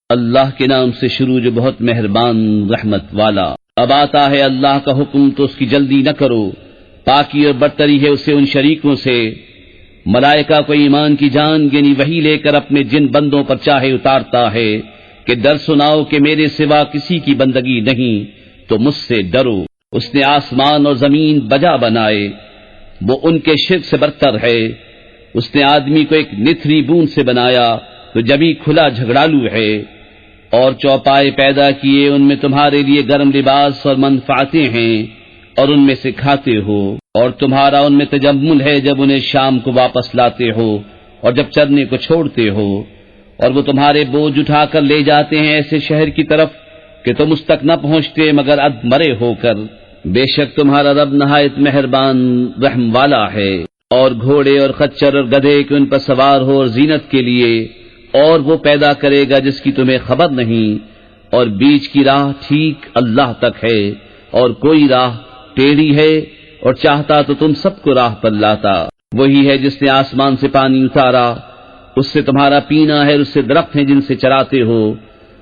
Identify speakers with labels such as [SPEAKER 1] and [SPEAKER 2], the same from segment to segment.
[SPEAKER 1] اللہ کے نام سے شروع جو بہت مہربان رحمت والا۔ اب آتا ہے اللہ کا حکم تو اس کی جلدی نہ کرو، پاکی اور برتری ہے اسے ان شریکوں سے۔ ملائکہ کو ایمان کی جان یعنی وحی لے کر اپنے جن بندوں پر چاہے اتارتا ہے کہ ڈر سناؤ کہ میرے سوا کسی کی بندگی نہیں تو مجھ سے ڈرو۔ اس نے آسمان اور زمین بجا بنائے، وہ ان کے شرک سے برتر ہے۔ اس نے آدمی کو ایک نتھری بوند سے بنایا تو جبھی کھلا جھگڑالو ہے، اور چوپائے پیدا کیے، ان میں تمہارے لیے گرم لباس اور منفعتیں ہیں، اور ان میں سے کھاتے ہو، اور تمہارا ان میں تجمل ہے جب انہیں شام کو واپس لاتے ہو اور جب چرنے کو چھوڑتے ہو، اور وہ تمہارے بوجھ اٹھا کر لے جاتے ہیں ایسے شہر کی طرف کہ تم اس تک نہ پہنچتے مگر اد مرے ہو کر۔ بے شک تمہارا رب نہایت مہربان رحم والا ہے۔ اور گھوڑے اور خچر اور گدھے کہ ان پر سوار ہو اور زینت کے لیے، اور وہ پیدا کرے گا جس کی تمہیں خبر نہیں، اور بیچ کی راہ ٹھیک اللہ تک ہے، اور کوئی راہ ٹیڑھی ہے، اور چاہتا تو تم سب کو راہ پر لاتا۔ وہی ہے جس نے آسمان سے پانی اتارا، اس سے تمہارا پینا ہے، اور اس سے درخت ہیں جن سے چراتے ہو،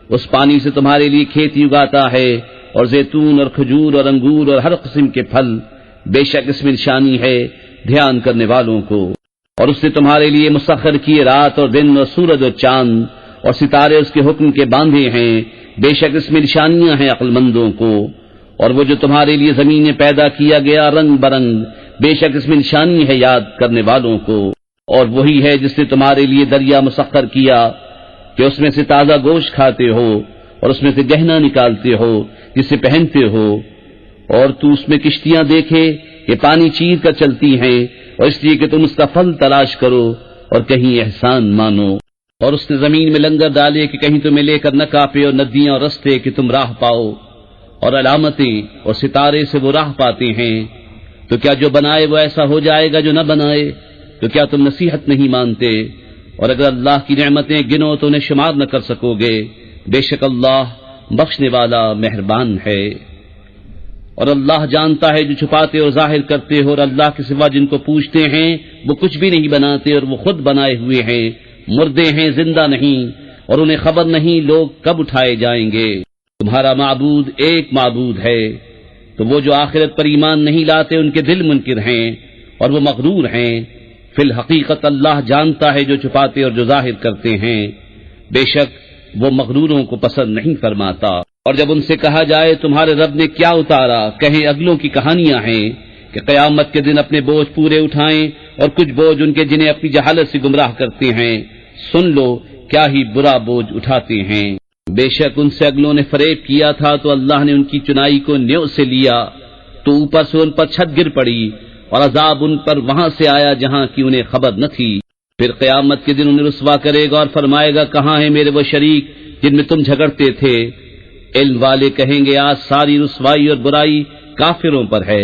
[SPEAKER 1] اس پانی سے تمہارے لیے کھیتی اگاتا ہے، اور زیتون اور کھجور اور انگور اور ہر قسم کے پھل، بے شک اس میں نشانی ہے دھیان کرنے والوں کو۔ اور اس نے تمہارے لیے مسخر کیے رات اور دن اور سورج اور چاند اور ستارے اس کے حکم کے باندھے ہیں، بے شک اس میں نشانیاں ہیں عقل مندوں کو۔ اور وہ جو تمہارے لیے زمینیں پیدا کیا گیا رنگ برنگ، بے شک اس میں نشانی ہے یاد کرنے والوں کو۔ اور وہی ہے جس نے تمہارے لیے دریا مسخر کیا کہ اس میں سے تازہ گوشت کھاتے ہو، اور اس میں سے گہنا نکالتے ہو جسے پہنتے ہو، اور تو اس میں کشتیاں دیکھے کہ پانی چیر کر چلتی ہیں، اور اس لیے کہ تم اس کا پھل تلاش کرو اور کہیں احسان مانو۔ اور اس نے زمین میں لنگر ڈالے کہ کہیں تمہیں لے کر نہ کاپے، اور ندیاں اور رستے کہ تم راہ پاؤ، اور علامتیں اور ستارے سے وہ راہ پاتے ہیں۔ تو کیا جو بنائے وہ ایسا ہو جائے گا جو نہ بنائے؟ تو کیا تم نصیحت نہیں مانتے؟ اور اگر اللہ کی نعمتیں گنو تو انہیں شمار نہ کر سکو گے، بے شک اللہ بخشنے والا مہربان ہے۔ اور اللہ جانتا ہے جو چھپاتے اور ظاہر کرتے ہو، اور اللہ کے سوا جن کو پوچھتے ہیں وہ کچھ بھی نہیں بناتے، اور وہ خود بنائے ہوئے ہیں، مردے ہیں زندہ نہیں، اور انہیں خبر نہیں لوگ کب اٹھائے جائیں گے۔ تمہارا معبود ایک معبود ہے، تو وہ جو آخرت پر ایمان نہیں لاتے ان کے دل منکر ہیں اور وہ مغرور ہیں۔ فی الحقیقت اللہ جانتا ہے جو چھپاتے اور جو ظاہر کرتے ہیں، بے شک وہ مغروروں کو پسند نہیں فرماتا۔ اور جب ان سے کہا جائے تمہارے رب نے کیا اتارا، کہیں اگلوں کی کہانیاں ہیں کہ قیامت کے دن اپنے بوجھ پورے اٹھائیں، اور کچھ بوجھ ان کے جنہیں اپنی جہالت سے گمراہ کرتے ہیں۔ سن لو کیا ہی برا بوجھ اٹھاتے ہیں۔ بے شک ان سے اگلوں نے فریب کیا تھا تو اللہ نے ان کی چنائی کو نیو سے لیا، تو اوپر سے ان پر چھت گر پڑی، اور عذاب ان پر وہاں سے آیا جہاں کی انہیں خبر نہ تھی۔ پھر قیامت کے دن انہیں رسوا کرے گا اور فرمائے گا کہاں ہیں میرے وہ شریک جن میں تم جھگڑتے تھے؟ علم والے کہیں گے آج ساری رسوائی اور برائی کافروں پر ہے،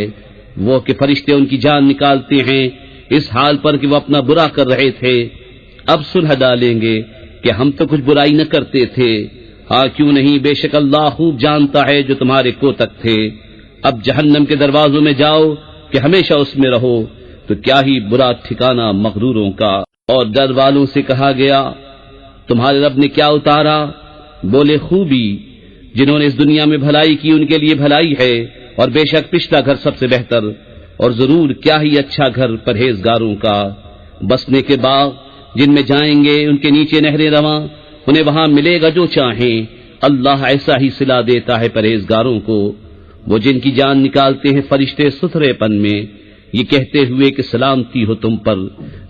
[SPEAKER 1] وہ کہ فرشتے ان کی جان نکالتے ہیں اس حال پر کہ وہ اپنا برا کر رہے تھے۔ اب صلح ڈالیں گے کہ ہم تو کچھ برائی نہ کرتے تھے۔ ہاں کیوں نہیں، بے شک اللہ خوب جانتا ہے جو تمہارے کوتک تھے۔ اب جہنم کے دروازوں میں جاؤ کہ ہمیشہ اس میں رہو، تو کیا ہی برا ٹھکانہ مغروروں کا۔ اور ڈر والوں سے کہا گیا تمہارے رب نے کیا اتارا؟ بولے خوبی، جنہوں نے اس دنیا میں بھلائی کی ان کے لیے بھلائی ہے، اور بے شک پچھلا گھر سب سے بہتر، اور ضرور کیا ہی اچھا گھر پرہیزگاروں کا۔ بسنے کے باغ جن میں جائیں گے ان کے نیچے نہریں رواں، انہیں وہاں ملے گا جو چاہیں۔ اللہ ایسا ہی صلہ دیتا ہے پرہیزگاروں کو۔ وہ جن کی جان نکالتے ہیں فرشتے ستھرے پن میں، یہ کہتے ہوئے کہ سلامتی ہو تم پر،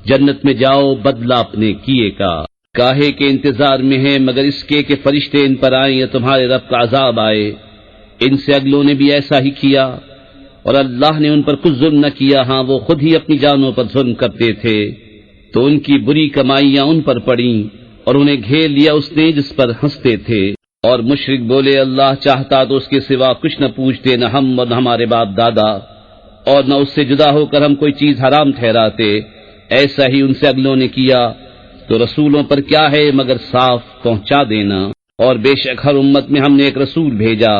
[SPEAKER 1] جنت میں جاؤ بدلہ اپنے کیے کا۔ کاہے کے انتظار میں ہیں مگر اس کے کہ فرشتے ان پر آئیں یا تمہارے رب کا عذاب آئے۔ ان سے اگلوں نے بھی ایسا ہی کیا، اور اللہ نے ان پر کچھ ظلم نہ کیا، ہاں وہ خود ہی اپنی جانوں پر ظلم کرتے تھے، تو ان کی بری کمائیاں ان پر پڑیں، اور انہیں گھیر لیا اس نے جس پر ہنستے تھے۔ اور مشرک بولے اللہ چاہتا تو اس کے سوا کچھ نہ پوچھتے، نہ ہم اور نہ ہمارے باپ دادا، اور نہ اس سے جدا ہو کر ہم کوئی چیز حرام ٹھہراتے۔ ایسا ہی ان سے اگلوں نے کیا، تو رسولوں پر کیا ہے مگر صاف پہنچا دینا۔ اور بے شک ہر امت میں ہم نے ایک رسول بھیجا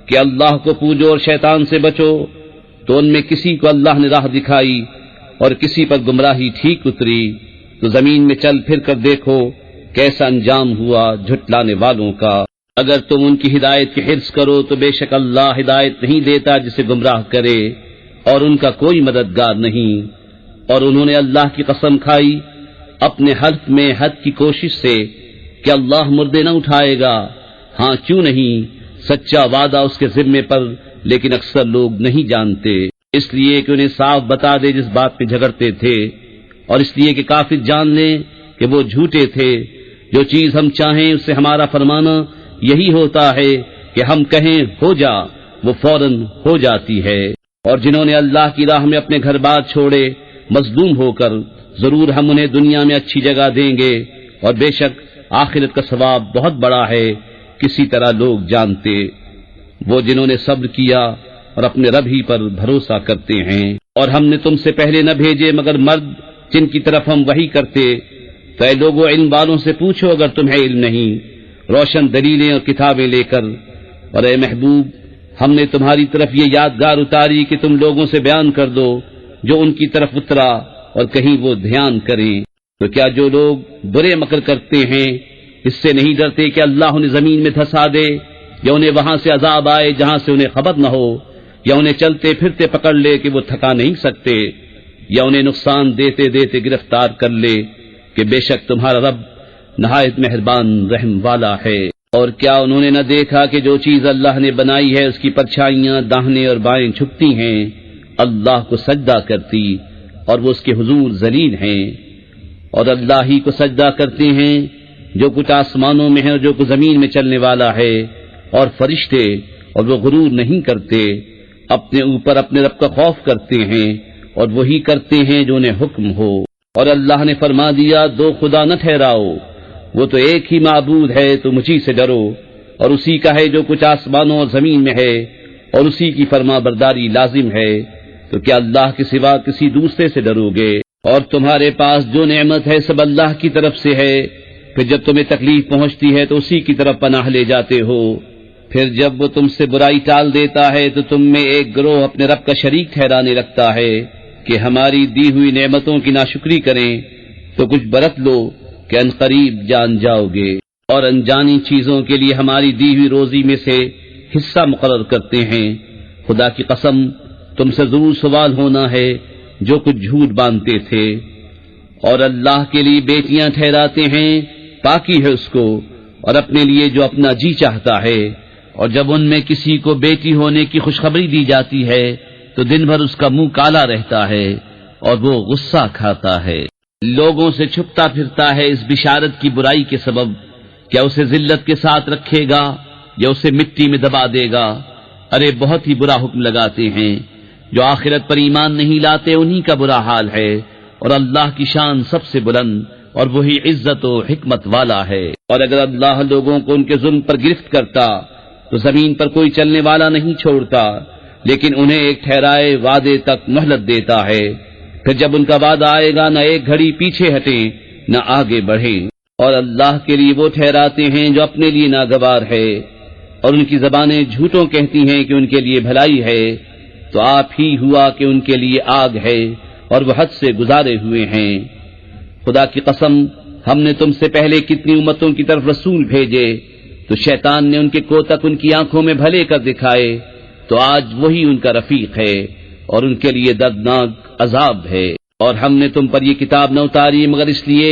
[SPEAKER 1] کہ اللہ کو پوجو اور شیطان سے بچو، تو ان میں کسی کو اللہ نے راہ دکھائی اور کسی پر گمراہی ٹھیک اتری۔ تو زمین میں چل پھر کر دیکھو کیسا انجام ہوا جھٹلانے والوں کا۔ اگر تم ان کی ہدایت کی حرص کرو تو بے شک اللہ ہدایت نہیں دیتا جسے گمراہ کرے، اور ان کا کوئی مددگار نہیں۔ اور انہوں نے اللہ کی قسم کھائی اپنے حلف میں حد کی کوشش سے کہ اللہ مردے نہ اٹھائے گا۔ ہاں کیوں نہیں، سچا وعدہ اس کے ذمے پر، لیکن اکثر لوگ نہیں جانتے، اس لیے کہ انہیں صاف بتا دے جس بات پہ جھگڑتے تھے، اور اس لیے کہ کافر جان لیں کہ وہ جھوٹے تھے۔ جو چیز ہم چاہیں اس سے ہمارا فرمانا یہی ہوتا ہے کہ ہم کہیں ہو جا، وہ فوراً ہو جاتی ہے۔ اور جنہوں نے اللہ کی راہ میں اپنے گھر بار چھوڑے مظلوم ہو کر، ضرور ہم انہیں دنیا میں اچھی جگہ دیں گے، اور بے شک آخرت کا ثواب بہت بڑا ہے، کسی طرح لوگ جانتے۔ وہ جنہوں نے صبر کیا اور اپنے رب ہی پر بھروسہ کرتے ہیں۔ اور ہم نے تم سے پہلے نہ بھیجے مگر مرد جن کی طرف ہم وحی کرتے، تو اے لوگوں علم والوں سے پوچھو اگر تمہیں علم نہیں، روشن دلیلیں اور کتابیں لے کر۔ اور اے محبوب، ہم نے تمہاری طرف یہ یادگار اتاری کہ تم لوگوں سے بیان کر دو جو ان کی طرف اترا، اور کہیں وہ دھیان کریں۔ تو کیا جو لوگ برے مکر کرتے ہیں اس سے نہیں ڈرتے کہ اللہ انہیں زمین میں دھسا دے، یا انہیں وہاں سے عذاب آئے جہاں سے انہیں خبر نہ ہو، یا انہیں چلتے پھرتے پکڑ لے کہ وہ تھکا نہیں سکتے، یا انہیں نقصان دیتے دیتے گرفتار کر لے، کہ بے شک تمہارا رب نہایت مہربان رحم والا ہے۔ اور کیا انہوں نے نہ دیکھا کہ جو چیز اللہ نے بنائی ہے اس کی پرچھائیاں داہنے اور بائیں جھکتی ہیں، اللہ کو سجدہ کرتی، اور وہ اس کے حضور ذلیل ہیں۔ اور اللہ ہی کو سجدہ کرتے ہیں جو کچھ آسمانوں میں ہے اور جو کچھ زمین میں چلنے والا ہے، اور فرشتے، اور وہ غرور نہیں کرتے، اپنے اوپر اپنے رب کا خوف کرتے ہیں، اور وہی کرتے ہیں جو انہیں حکم ہو۔ اور اللہ نے فرما دیا دو خدا نہ ٹھہراؤ، وہ تو ایک ہی معبود ہے، تو مجھی سے ڈرو، اور اسی کا ہے جو کچھ آسمانوں اور زمین میں ہے، اور اسی کی فرما برداری لازم ہے۔ تو کیا اللہ کے سوا کسی دوسرے سے ڈرو گے؟ اور تمہارے پاس جو نعمت ہے سب اللہ کی طرف سے ہے، پھر جب تمہیں تکلیف پہنچتی ہے تو اسی کی طرف پناہ لے جاتے ہو، پھر جب وہ تم سے برائی ٹال دیتا ہے تو تم میں ایک گروہ اپنے رب کا شریک ٹھہرانے لگتا ہے کہ ہماری دی ہوئی نعمتوں کی ناشکری کریں، تو کچھ برت لو کہ ان قریب جان جاؤ گے۔ اور انجانی چیزوں کے لیے ہماری دی ہوئی روزی میں سے حصہ مقرر کرتے ہیں، خدا کی قسم تم سے ضرور سوال ہونا ہے جو کچھ جھوٹ باندھتے تھے۔ اور اللہ کے لیے بیٹیاں ٹھہراتے ہیں، پاکی ہے اس کو، اور اپنے لیے جو اپنا جی چاہتا ہے۔ اور جب ان میں کسی کو بیٹی ہونے کی خوشخبری دی جاتی ہے تو دن بھر اس کا منہ کالا رہتا ہے اور وہ غصہ کھاتا ہے، لوگوں سے چھپتا پھرتا ہے اس بشارت کی برائی کے سبب، کیا اسے ذلت کے ساتھ رکھے گا یا اسے مٹی میں دبا دے گا؟ ارے بہت ہی برا حکم لگاتے ہیں، جو آخرت پر ایمان نہیں لاتے انہی کا برا حال ہے۔ اور اللہ کی شان سب سے بلند، اور وہی عزت و حکمت والا ہے۔ اور اگر اللہ لوگوں کو ان کے ظلم پر گرفت کرتا تو زمین پر کوئی چلنے والا نہیں چھوڑتا، لیکن انہیں ایک ٹھہرائے وعدے تک مہلت دیتا ہے، پھر جب ان کا وعدہ آئے گا نہ ایک گھڑی پیچھے ہٹیں نہ آگے بڑھیں۔ اور اللہ کے لیے وہ ٹھہراتے ہیں جو اپنے لیے ناگوار ہے، اور ان کی زبانیں جھوٹوں کہتی ہیں کہ ان کے لیے بھلائی ہے، تو آپ ہی ہوا کہ ان کے لیے آگ ہے اور وہ حد سے گزارے ہوئے ہیں۔ خدا کی قسم ہم نے تم سے پہلے کتنی امتوں کی طرف رسول بھیجے، تو شیطان نے ان کے کوتک ان کی آنکھوں میں بھلے کر دکھائے، تو آج وہی ان کا رفیق ہے اور ان کے لیے دردناک عذاب ہے۔ اور ہم نے تم پر یہ کتاب نہ اتاری مگر اس لیے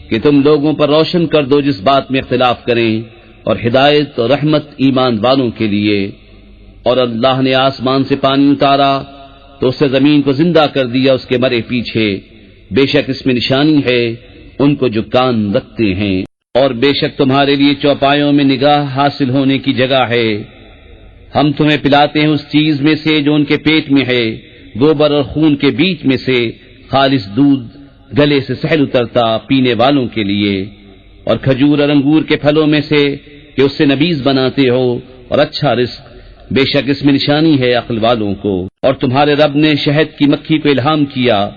[SPEAKER 1] کہ تم لوگوں پر روشن کر دو جس بات میں اختلاف کریں، اور ہدایت اور رحمت ایمان والوں کے لیے۔ اور اللہ نے آسمان سے پانی اتارا تو اس سے زمین کو زندہ کر دیا اس کے مرے پیچھے، بے شک اس میں نشانی ہے ان کو جو کان رکھتے ہیں۔ اور بے شک تمہارے لیے چوپایوں میں نگاہ حاصل ہونے کی جگہ ہے، ہم تمہیں پلاتے ہیں اس چیز میں سے جو ان کے پیٹ میں ہے، گوبر اور خون کے بیچ میں سے خالص دودھ گلے سے سہل اترتا پینے والوں کے لیے، اور کھجور اور انگور کے پھلوں میں سے کہ اس سے نبیذ بناتے ہو، اور اچھا رزق، بے شک اس میں نشانی ہے عقل والوں کو۔ اور تمہارے رب نے شہد کی مکھی کو الہام کیا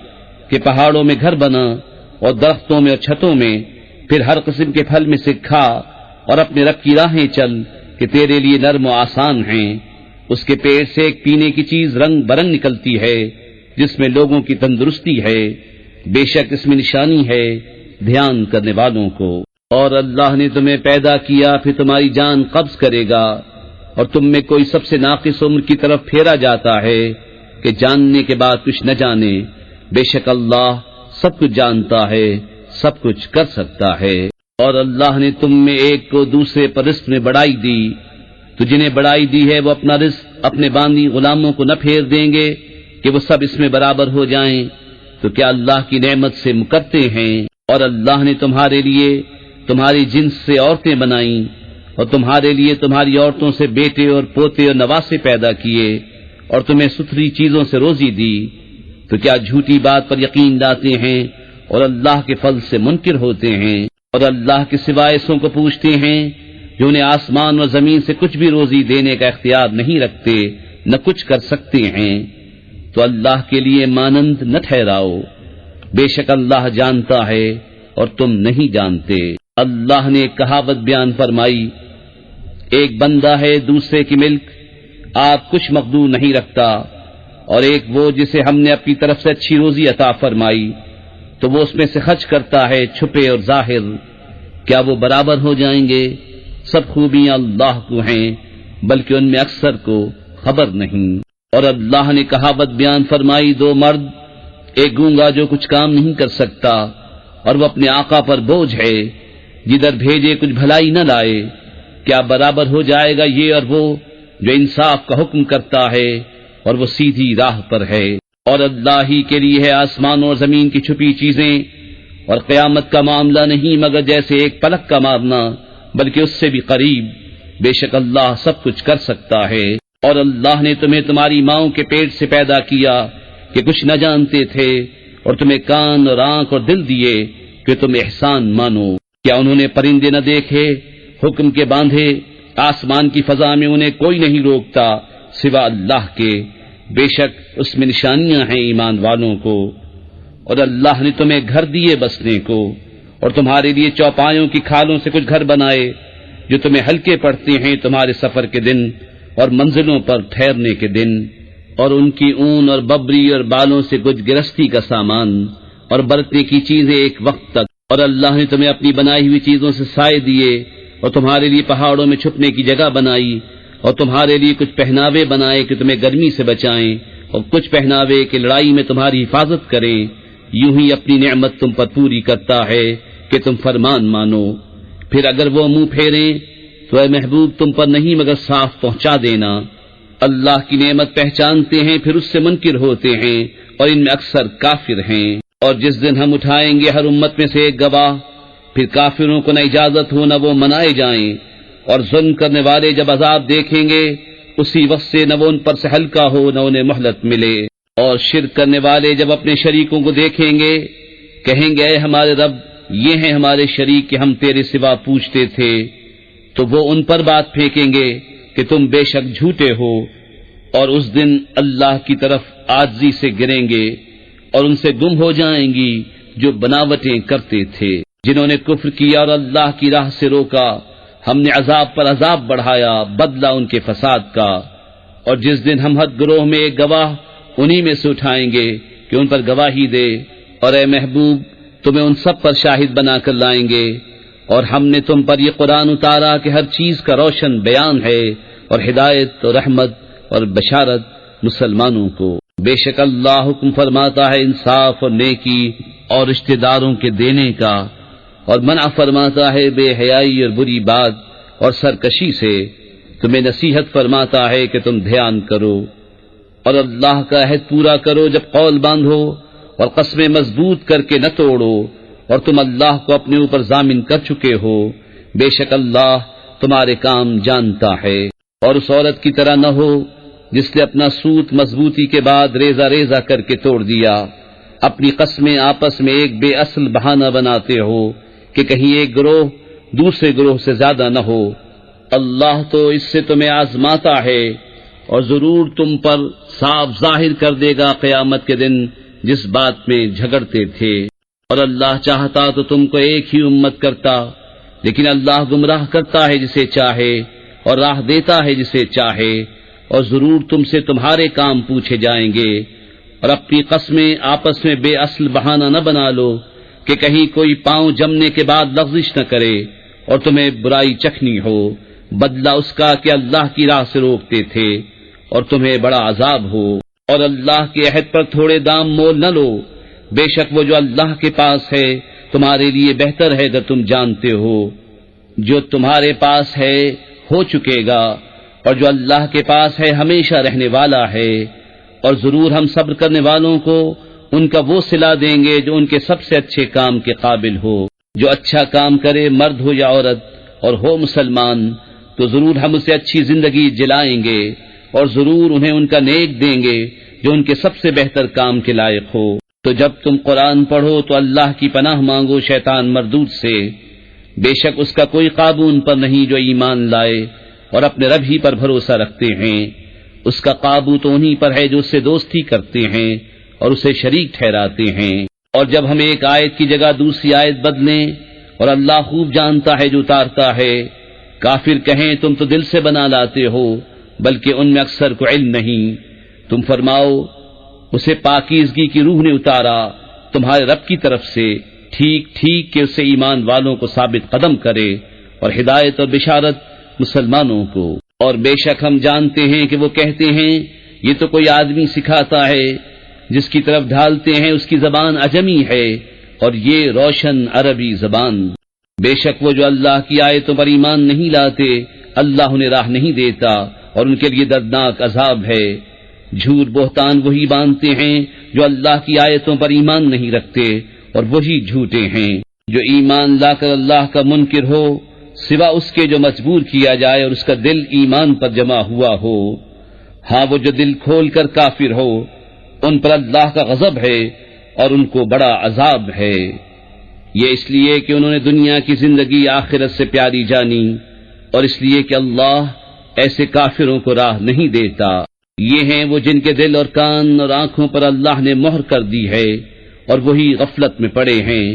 [SPEAKER 1] کہ پہاڑوں میں گھر بنا اور درختوں میں اور چھتوں میں، پھر ہر قسم کے پھل میں سے کھا اور اپنے رب کی راہیں چل کہ تیرے لیے نرم و آسان ہیں۔ اس کے پیٹ سے ایک پینے کی چیز رنگ برنگ نکلتی ہے جس میں لوگوں کی تندرستی ہے، بے شک اس میں نشانی ہے دھیان کرنے والوں کو۔ اور اللہ نے تمہیں پیدا کیا پھر تمہاری جان قبض کرے گا، اور تم میں کوئی سب سے ناقص عمر کی طرف پھیرا جاتا ہے کہ جاننے کے بعد کچھ نہ جانے۔ بے شک اللہ سب کچھ جانتا ہے، سب کچھ کر سکتا ہے۔ اور اللہ نے تم میں ایک کو دوسرے پر رزق میں بڑائی دی، تو جنہیں بڑائی دی ہے وہ اپنا رزق اپنے باندی غلاموں کو نہ پھیر دیں گے کہ وہ سب اس میں برابر ہو جائیں، تو کیا اللہ کی نعمت سے مکرتے ہیں؟ اور اللہ نے تمہارے لیے تمہاری جنس سے عورتیں بنائیں، اور تمہارے لیے تمہاری عورتوں سے بیٹے اور پوتے اور نواسے پیدا کیے، اور تمہیں ستھری چیزوں سے روزی دی، تو کیا جھوٹی بات پر یقین لاتے ہیں اور اللہ کے فضل سے منکر ہوتے ہیں؟ اور اللہ کے سوائے ایسوں کو پوچھتے ہیں جو انہیں آسمان اور زمین سے کچھ بھی روزی دینے کا اختیار نہیں رکھتے، نہ کچھ کر سکتے ہیں، تو اللہ کے لیے مانند نہ ٹھہراؤ، بے شک اللہ جانتا ہے اور تم نہیں جانتے۔ اللہ نے کہاوت بیان فرمائی، ایک بندہ ہے دوسرے کی ملک، آپ کچھ مقدور نہیں رکھتا، اور ایک وہ جسے ہم نے اپنی طرف سے اچھی روزی عطا فرمائی تو وہ اس میں سے خرچ کرتا ہے چھپے اور ظاہر، کیا وہ برابر ہو جائیں گے؟ سب خوبیاں اللہ کو ہیں، بلکہ ان میں اکثر کو خبر نہیں۔ اور اللہ نے کہاوت بیان فرمائی، دو مرد، ایک گونگا جو کچھ کام نہیں کر سکتا اور وہ اپنے آقا پر بوجھ ہے، جدھر بھیجے کچھ بھلائی نہ لائے، کیا برابر ہو جائے گا یہ اور وہ جو انصاف کا حکم کرتا ہے اور وہ سیدھی راہ پر ہے؟ اور اللہ ہی کے لیے ہے آسمان اور زمین کی چھپی چیزیں، اور قیامت کا معاملہ نہیں مگر جیسے ایک پلک کا مارنا، بلکہ اس سے بھی قریب، بے شک اللہ سب کچھ کر سکتا ہے۔ اور اللہ نے تمہیں تمہاری ماؤں کے پیٹ سے پیدا کیا کہ کچھ نہ جانتے تھے، اور تمہیں کان اور آنکھ اور دل دیے کہ تم احسان مانو۔ کیا انہوں نے پرندے نہ دیکھے حکم کے باندھے؟ آسمان کی فضا میں انہیں کوئی نہیں روکتا سوا اللہ کے، بے شک اس میں نشانیاں ہیں ایمان والوں کو۔ اور اللہ نے تمہیں گھر دیے بسنے کو، اور تمہارے لیے چوپایوں کی کھالوں سے کچھ گھر بنائے جو تمہیں ہلکے پڑتے ہیں تمہارے سفر کے دن اور منزلوں پر ٹھہرنے کے دن، اور ان کی اون اور ببری اور بالوں سے کچھ گرستی کا سامان اور برتنے کی چیزیں ایک وقت تک۔ اور اللہ نے تمہیں اپنی بنائی ہوئی چیزوں سے سائے دیے، اور تمہارے لیے پہاڑوں میں چھپنے کی جگہ بنائی، اور تمہارے لیے کچھ پہناوے بنائے کہ تمہیں گرمی سے بچائیں، اور کچھ پہناوے کہ لڑائی میں تمہاری حفاظت کریں۔ یوں ہی اپنی نعمت تم پر پوری کرتا ہے کہ تم فرمان مانو۔ پھر اگر وہ منہ پھیریں تو اے محبوب تم پر نہیں مگر صاف پہنچا دینا۔ اللہ کی نعمت پہچانتے ہیں پھر اس سے منکر ہوتے ہیں، اور ان میں اکثر کافر ہیں۔ اور جس دن ہم اٹھائیں گے ہر امت میں سے ایک گواہ، پھر کافروں کو نہ اجازت ہو نہ وہ منائے جائیں، اور ظلم کرنے والے جب عذاب دیکھیں گے اسی وقت سے نہ وہ ان پر سے ہلکا ہو نہ انہیں مہلت ملے۔ اور شرک کرنے والے جب اپنے شریکوں کو دیکھیں گے کہیں گے اے ہمارے رب، یہ ہیں ہمارے شریک کہ ہم تیرے سوا پوچھتے تھے، تو وہ ان پر بات پھینکیں گے کہ تم بے شک جھوٹے ہو، اور اس دن اللہ کی طرف عاجزی سے گریں گے اور ان سے گم ہو جائیں گی جو بناوٹیں کرتے تھے۔ جنہوں نے کفر کیا اور اللہ کی راہ سے روکا، ہم نے عذاب پر عذاب بڑھایا، بدلہ ان کے فساد کا۔ اور جس دن ہم ہر گروہ میں ایک گواہ انہی میں سے اٹھائیں گے کہ ان پر گواہی دے، اور اے محبوب تمہیں ان سب پر شاہد بنا کر لائیں گے۔ اور ہم نے تم پر یہ قرآن اتارا کہ ہر چیز کا روشن بیان ہے، اور ہدایت اور رحمت اور بشارت مسلمانوں کو۔ بے شک اللہ حکم فرماتا ہے انصاف اور نیکی اور رشتہ داروں کے دینے کا، اور منع فرماتا ہے بے حیائی اور بری بات اور سرکشی سے۔ تمہیں نصیحت فرماتا ہے کہ تم دھیان کرو، اور اللہ کا عہد پورا کرو جب قول باندھو، اور قسمیں مضبوط کر کے نہ توڑو، اور تم اللہ کو اپنے اوپر ضامن کر چکے ہو، بے شک اللہ تمہارے کام جانتا ہے۔ اور اس عورت کی طرح نہ ہو جس نے اپنا سوت مضبوطی کے بعد ریزہ ریزہ کر کے توڑ دیا۔ اپنی قسمیں آپس میں ایک بے اصل بہانہ بناتے ہو کہ کہیں ایک گروہ دوسرے گروہ سے زیادہ نہ ہو۔ اللہ تو اس سے تمہیں آزماتا ہے، اور ضرور تم پر صاف ظاہر کر دے گا قیامت کے دن جس بات میں جھگڑتے تھے۔ اور اللہ چاہتا تو تم کو ایک ہی امت کرتا، لیکن اللہ گمراہ کرتا ہے جسے چاہے اور راہ دیتا ہے جسے چاہے۔ اور ضرور تم سے تمہارے کام پوچھے جائیں گے، اور اپنی قسمیں آپس میں بے اصل بہانہ نہ بنا لو، کہ کہیں کوئی پاؤں جمنے کے بعد لغزش نہ کرے اور تمہیں برائی چکھنی ہو، بدلہ اس کا کہ اللہ کی راہ سے روکتے تھے اور تمہیں بڑا عذاب ہو۔ اور اللہ کے عہد پر تھوڑے دام مول نہ لو، بے شک وہ جو اللہ کے پاس ہے تمہارے لیے بہتر ہے اگر تم جانتے ہو۔ جو تمہارے پاس ہے ہو چکے گا، اور جو اللہ کے پاس ہے ہمیشہ رہنے والا ہے، اور ضرور ہم صبر کرنے والوں کو ان کا وہ صلہ دیں گے جو ان کے سب سے اچھے کام کے قابل ہو۔ جو اچھا کام کرے مرد ہو یا عورت اور ہو مسلمان تو ضرور ہم اسے اچھی زندگی جلائیں گے، اور ضرور انہیں ان کا نیک دیں گے جو ان کے سب سے بہتر کام کے لائق ہو۔ تو جب تم قرآن پڑھو تو اللہ کی پناہ مانگو شیطان مردود سے، بے شک اس کا کوئی قابو ان پر نہیں جو ایمان لائے اور اپنے رب ہی پر بھروسہ رکھتے ہیں۔ اس کا قابو تو انہی پر ہے جو اس سے دوستی کرتے ہیں اور اسے شریک ٹھہراتے ہیں۔ اور جب ہم ایک آیت کی جگہ دوسری آیت بدلیں اور اللہ خوب جانتا ہے جو اتارتا ہے، کافر کہیں تم تو دل سے بنا لاتے ہو بلکہ ان میں اکثر کو علم نہیں۔ تم فرماؤ اسے پاکیزگی کی روح نے اتارا تمہارے رب کی طرف سے، ٹھیک ٹھیک کہ اسے ایمان والوں کو ثابت قدم کرے اور ہدایت اور بشارت مسلمانوں کو۔ اور بے شک ہم جانتے ہیں کہ وہ کہتے ہیں یہ تو کوئی آدمی سکھاتا ہے، جس کی طرف ڈھالتے ہیں اس کی زبان عجمی ہے اور یہ روشن عربی زبان۔ بے شک وہ جو اللہ کی آیتوں پر ایمان نہیں لاتے اللہ انہیں راہ نہیں دیتا اور ان کے لیے دردناک عذاب ہے۔ جھوٹ بہتان وہی باندھتے ہیں جو اللہ کی آیتوں پر ایمان نہیں رکھتے اور وہی جھوٹے ہیں۔ جو ایمان لا کر اللہ کا منکر ہو سوا اس کے جو مجبور کیا جائے اور اس کا دل ایمان پر جمع ہوا ہو، ہاں وہ جو دل کھول کر کافر ہو ان پر اللہ کا غضب ہے اور ان کو بڑا عذاب ہے۔ یہ اس لیے کہ انہوں نے دنیا کی زندگی آخرت سے پیاری جانی اور اس لیے کہ اللہ ایسے کافروں کو راہ نہیں دیتا۔ یہ ہیں وہ جن کے دل اور کان اور آنکھوں پر اللہ نے مہر کر دی ہے اور وہی غفلت میں پڑے ہیں۔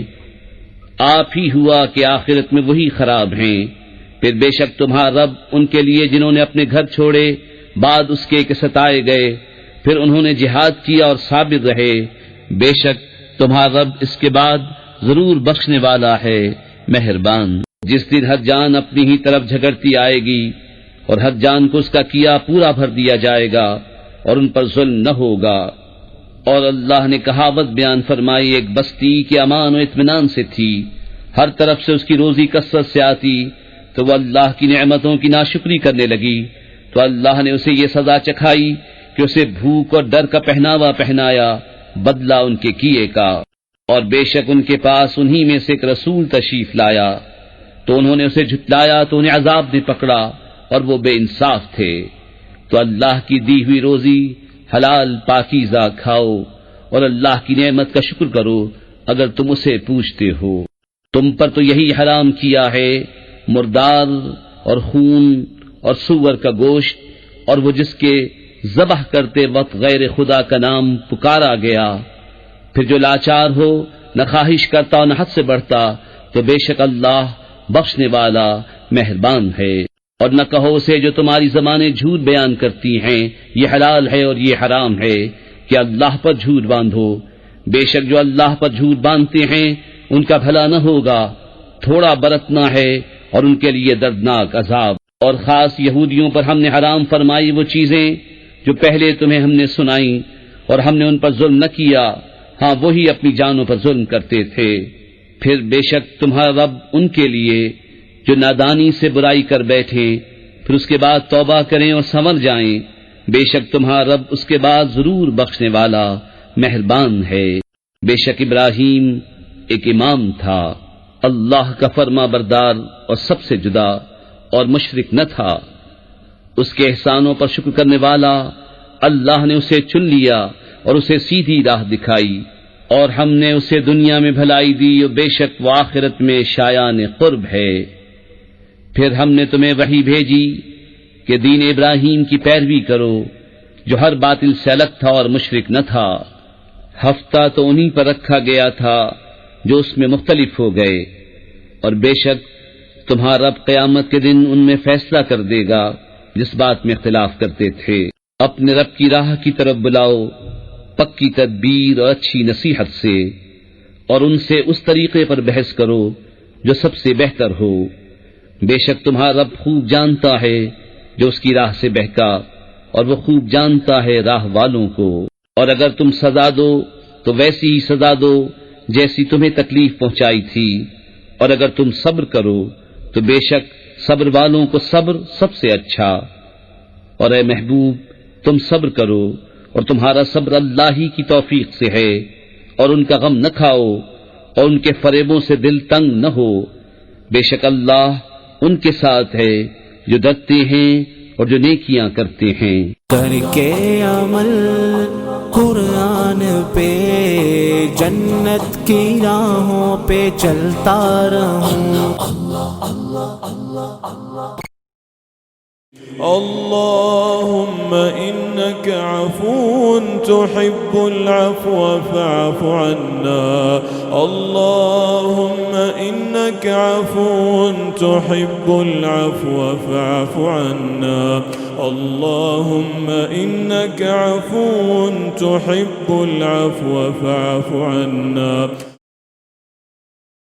[SPEAKER 1] آپ ہی ہوا کہ آخرت میں وہی خراب ہیں۔ پھر بے شک تمہارا رب ان کے لیے جنہوں نے اپنے گھر چھوڑے بعد اس کے کہ ستائے گئے، پھر انہوں نے جہاد کیا اور صابر رہے، بے شک تمہارا رب اس کے بعد ضرور بخشنے والا ہے، مہربان۔ جس دن ہر جان اپنی ہی طرف جھگڑتی آئے گی اور ہر جان کو اس کا کیا پورا بھر دیا جائے گا اور ان پر ظلم نہ ہوگا۔ اور اللہ نے کہاوت بیان فرمائی، ایک بستی کے امان و اطمینان سے تھی، ہر طرف سے اس کی روزی کثرت سے آتی، تو وہ اللہ کی نعمتوں کی ناشکری کرنے لگی تو اللہ نے اسے یہ سزا چکھائی کہ اسے بھوک اور ڈر کا پہناوا پہنایا، بدلہ ان کے کیے کا۔ اور بے شک ان کے پاس انہی میں سے ایک رسول تشریف لایا تو انہوں نے اسے جھٹلایا تو انہیں عذاب نے پکڑا اور وہ بے انصاف تھے۔ تو اللہ کی دی ہوئی روزی حلال پاکیزہ کھاؤ اور اللہ کی نعمت کا شکر کرو اگر تم اسے پوچھتے ہو۔ تم پر تو یہی حرام کیا ہے مردار اور خون اور سور کا گوشت، اور وہ جس کے ذبح کرتے وقت غیر خدا کا نام پکارا گیا۔ پھر جو لاچار ہو نہ خواہش کرتا اور نہ حد سے بڑھتا تو بے شک اللہ بخشنے والا مہربان ہے۔ اور نہ کہو اسے جو تمہاری زبانیں جھوٹ بیان کرتی ہیں یہ حلال ہے اور یہ حرام ہے کہ اللہ پر جھوٹ باندھو، بے شک جو اللہ پر جھوٹ باندھتے ہیں ان کا بھلا نہ ہوگا، تھوڑا برتنا ہے اور ان کے لیے دردناک عذاب۔ اور خاص یہودیوں پر ہم نے حرام فرمائی وہ چیزیں جو پہلے تمہیں ہم نے سنائیں اور ہم نے ان پر ظلم نہ کیا، ہاں وہی اپنی جانوں پر ظلم کرتے تھے۔ پھر بے شک تمہارا رب ان کے لیے جو نادانی سے برائی کر بیٹھے پھر اس کے بعد توبہ کریں اور سنور جائیں، بے شک تمہارا رب اس کے بعد ضرور بخشنے والا مہربان ہے۔ بے شک ابراہیم ایک امام تھا، اللہ کا فرما بردار اور سب سے جدا اور مشرک نہ تھا۔ اس کے احسانوں پر شکر کرنے والا اللہ نے اسے چن لیا اور اسے سیدھی راہ دکھائی، اور ہم نے اسے دنیا میں بھلائی دی اور بے شک وہ آخرت میں شایان قرب ہے۔ پھر ہم نے تمہیں وحی بھیجی کہ دین ابراہیم کی پیروی کرو جو ہر باطل سے الگ تھا اور مشرک نہ تھا۔ ہفتہ تو انہی پر رکھا گیا تھا جو اس میں مختلف ہو گئے، اور بے شک تمہارا رب قیامت کے دن ان میں فیصلہ کر دے گا جس بات میں اختلاف کرتے تھے۔ اپنے رب کی راہ کی طرف بلاؤ پکی تدبیر اور اچھی نصیحت سے، اور ان سے اس طریقے پر بحث کرو جو سب سے بہتر ہو، بے شک تمہارا رب خوب جانتا ہے جو اس کی راہ سے بہکا، اور وہ خوب جانتا ہے راہ والوں کو۔ اور اگر تم سزا دو تو ویسی ہی سزا دو جیسی تمہیں تکلیف پہنچائی تھی، اور اگر تم صبر کرو تو بے شک صبر والوں کو صبر سب سے اچھا۔ اور اے محبوب تم صبر کرو، اور تمہارا صبر اللہ ہی کی توفیق سے ہے، اور ان کا غم نہ کھاؤ اور ان کے فریبوں سے دل تنگ نہ ہو، بے شک اللہ ان کے ساتھ ہے جو ڈرتے ہیں اور جو نیکیاں کرتے ہیں۔
[SPEAKER 2] کر کے عمل قرآن پہ جنت کی راہوں پہ چلتا رہوں۔
[SPEAKER 3] اللهم إنك عفو تحب العفو فاعف عنا، اللهم إنك عفو تحب العفو فاعف عنا، اللهم إنك عفو تحب العفو فاعف عنا۔